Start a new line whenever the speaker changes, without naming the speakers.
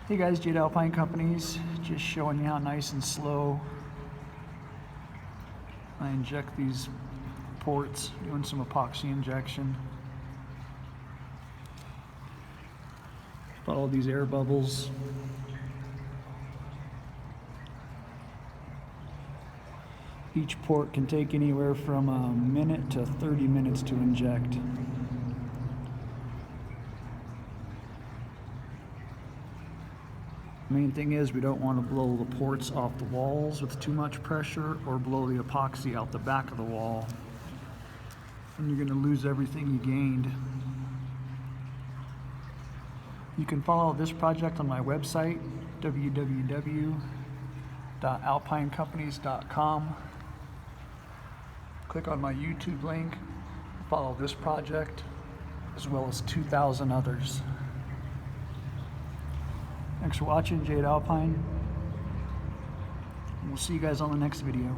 Hey guys, Jade Alpine Companies, just showing you how nice and slow I inject these ports, doing some epoxy injection. Follow these air bubbles. Each port can take anywhere from a minute to 30 minutes to inject. Main thing is we don't want to blow the ports off the walls with too much pressure or blow the epoxy out the back of the wall, and you're going to lose everything you gained. You can follow this project on my website, www.alpinecompanies.com. Click on my YouTube link, follow this project as well as 2,000 others. Thanks for watching, Jade Alpine. We'll see you guys on the next video.